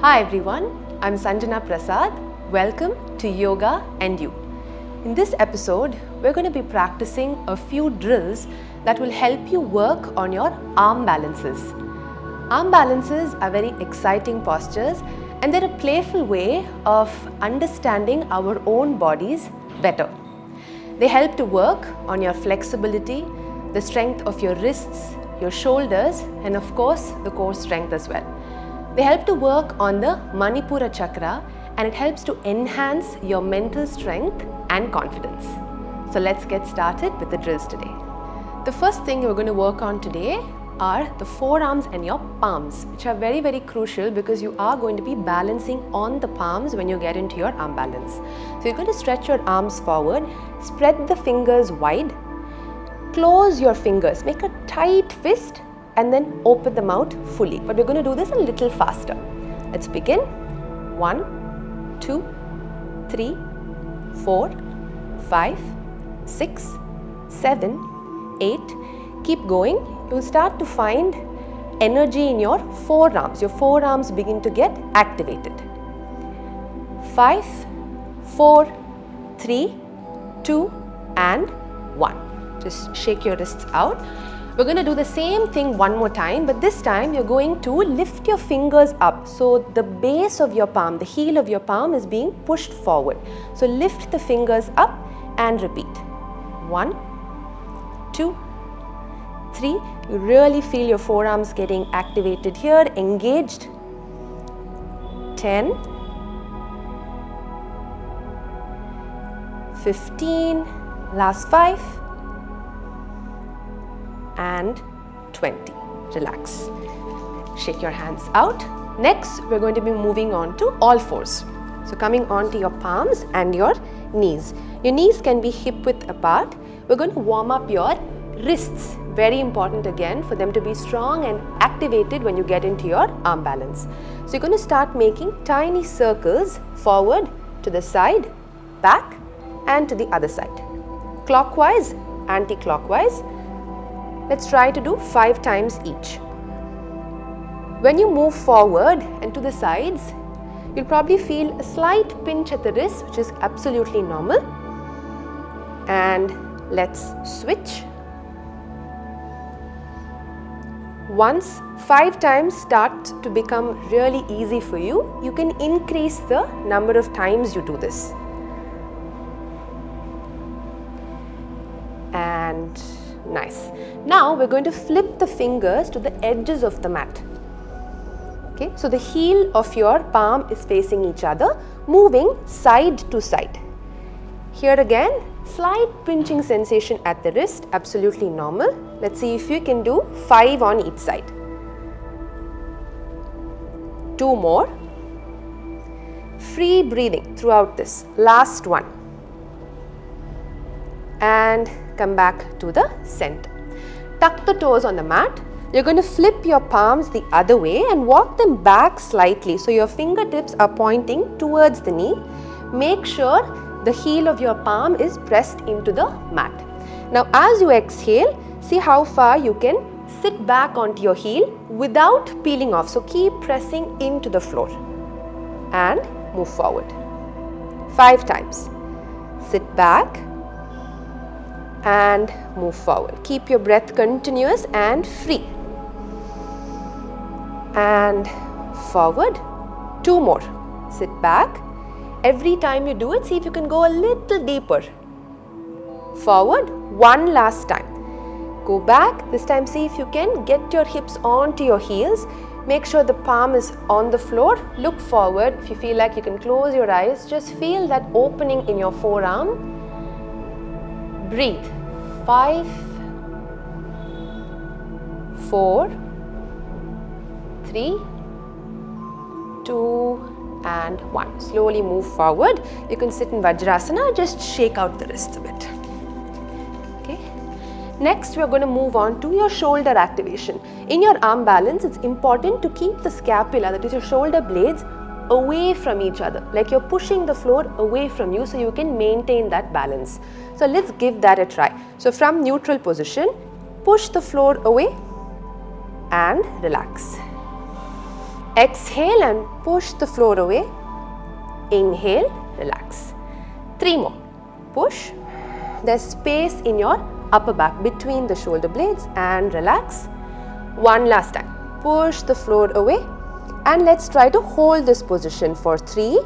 Hi everyone, I'm Sanjana Prasad. Welcome to Yoga and You. In this episode, we're going to be practicing a few drills that will help you work on your arm balances. Arm balances are very exciting postures and they're a playful way of understanding our own bodies better. They help to work on your flexibility, the strength of your wrists, your shoulders, and of course the core strength as well. They help to work on the Manipura chakra and it helps to enhance your mental strength and confidence. So let's get started with the drills today. The first thing we're going to work on today are the forearms and your palms, which are very, very crucial because you are going to be balancing on the palms when you get into your arm balance. So you're going to stretch your arms forward, spread the fingers wide, close your fingers, make a tight fist and then open them out fully. But we're going to do this a little faster. Let's begin. 1, 2, 3, 4, 5, 6, 7, 8. Keep going. You'll start to find energy in your forearms. Your forearms begin to get activated. 5, 4, 3, 2 and 1. Just shake your wrists out. We're going to do the same thing one more time, but this time you're going to lift your fingers up. So the base of your palm, the heel of your palm is being pushed forward. So lift the fingers up and repeat. 1, 2, 3. You really feel your forearms getting activated here, engaged. 10, 15, last 5. And 20. Relax. Shake your hands out. Next, we're going to be moving on to all fours. So coming on to your palms and your knees. Your knees can be hip width apart. We're going to warm up your wrists. Very important again for them to be strong and activated when you get into your arm balance. So you're going to start making tiny circles forward, to the side, back and to the other side. Clockwise, anti-clockwise. Let's try to do 5 times each. When you move forward and to the sides, you'll probably feel a slight pinch at the wrist, which is absolutely normal. And let's switch. Once 5 times start to become really easy for you, you can increase the number of times you do this. And nice. Now we're going to flip the fingers to the edges of the mat. Okay, so the heel of your palm is facing each other, moving side to side. Here again, slight pinching sensation at the wrist, absolutely normal. Let's see if you can do 5 on each side. 2 more. Free breathing throughout this. Last one. And come back to the center. Tuck the toes on the mat. You're going to flip your palms the other way and walk them back slightly. So your fingertips are pointing towards the knee. Make sure the heel of your palm is pressed into the mat. Now as you exhale, see how far you can sit back onto your heel without peeling off. So keep pressing into the floor and move forward. 5 times. Sit back and move forward. Keep your breath continuous and free. And forward. 2 more. Sit back. Every time you do it, see if you can go a little deeper. Forward. 1 last time. Go back. This time see if you can get your hips onto your heels. Make sure the palm is on the floor. Look forward. If you feel like you can close your eyes, just feel that opening in your forearm. Breathe. 5, 4, 3, 2 and 1. Slowly move forward. You can sit in Vajrasana, just shake out the wrists a bit. Okay. Next, we are going to move on to your shoulder activation. In your arm balance, it's important to keep the scapula, that is your shoulder blades, away from each other, like you're pushing the floor away from you so you can maintain that balance. So let's give that a try. So from neutral position, push the floor away and relax. Exhale and push the floor away. Inhale, relax. 3 more. Push. There's space in your upper back between the shoulder blades and relax. 1 last time. Push the floor away and let's try to hold this position for 3,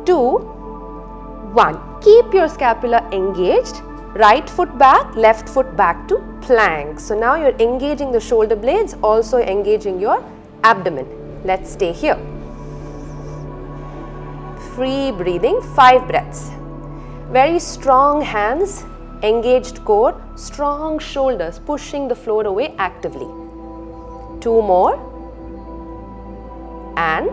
2, 1. Keep your scapula engaged. Right foot back, left foot back to plank. So now you're engaging the shoulder blades, also engaging your abdomen. Let's stay here. Free breathing, 5 breaths. Very strong hands, engaged core, strong shoulders, pushing the floor away actively. 2 more and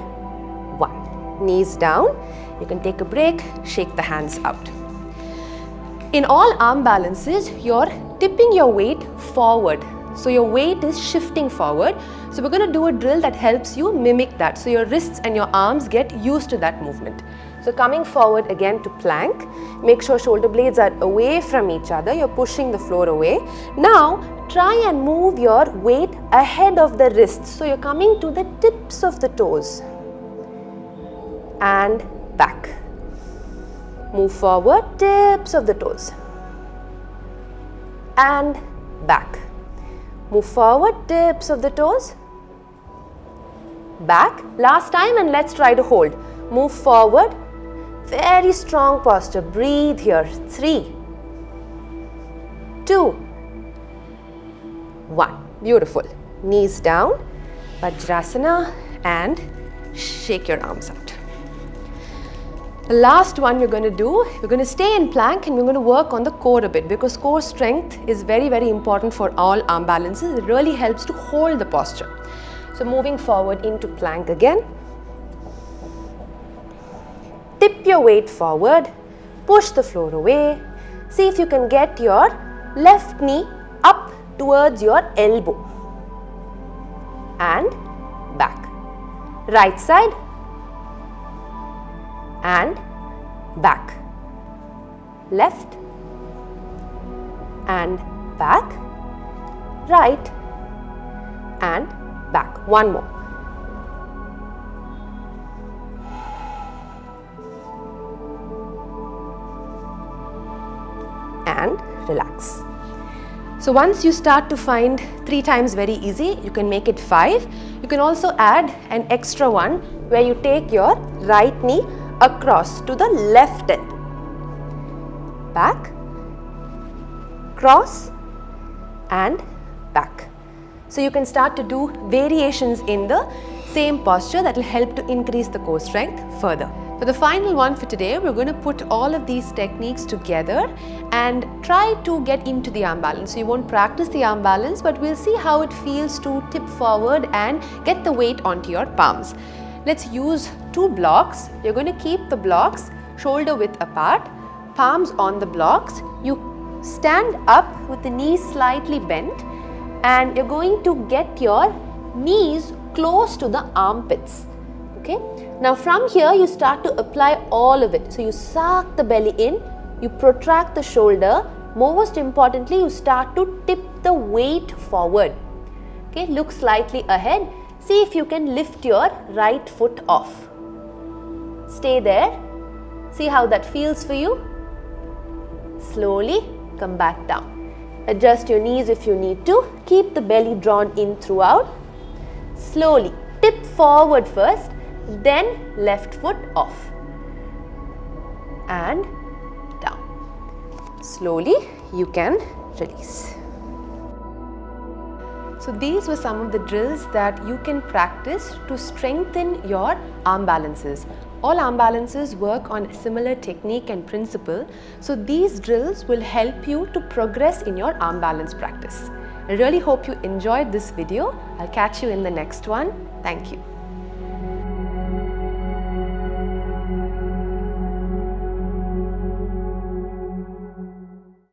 1. Knees down. You can take a break, shake the hands out. In all arm balances, you're tipping your weight forward. So your weight is shifting forward. So we're going to do a drill that helps you mimic that. So your wrists and your arms get used to that movement. So coming forward again to plank. Make sure shoulder blades are away from each other. You're pushing the floor away. Now try and move your weight ahead of the wrists. So you're coming to the tips of the toes. And back. Move forward, tips of the toes. And back. Move forward, tips of the toes. Back. Last time and let's try to hold. Move forward. Very strong posture. Breathe here. 3, 2, 1. Beautiful. Knees down. Vajrasana and shake your arms out. The last one we're going to do, we're going to stay in plank and we're going to work on the core a bit because core strength is very, very important for all arm balances. It really helps to hold the posture. So moving forward into plank again. Tip your weight forward, push the floor away. See if you can get your left knee up towards your elbow. And back. Right side. And back, left and back, right and back. 1 more. And relax. So once you start to find 3 times very easy, you can make it 5. You can also add an extra one where you take your right knee across to the left end. Back, cross and back. So you can start to do variations in the same posture that will help to increase the core strength further. For the final one for today, we're going to put all of these techniques together and try to get into the arm balance. So you won't practice the arm balance, but we'll see how it feels to tip forward and get the weight onto your palms. Let's use 2 blocks. You're going to keep the blocks shoulder width apart, palms on the blocks. You stand up with the knees slightly bent and you're going to get your knees close to the armpits. Okay? Now from here you start to apply all of it. So you suck the belly in, you protract the shoulder. Most importantly, you start to tip the weight forward. Okay? Look slightly ahead. See if you can lift your right foot off. Stay there. See how that feels for you. Slowly come back down. Adjust your knees if you need to. Keep the belly drawn in throughout. Slowly tip forward first, then left foot off. And down. Slowly you can release. So these were some of the drills that you can practice to strengthen your arm balances. All arm balances work on a similar technique and principle. So these drills will help you to progress in your arm balance practice. I really hope you enjoyed this video. I'll catch you in the next one. Thank you.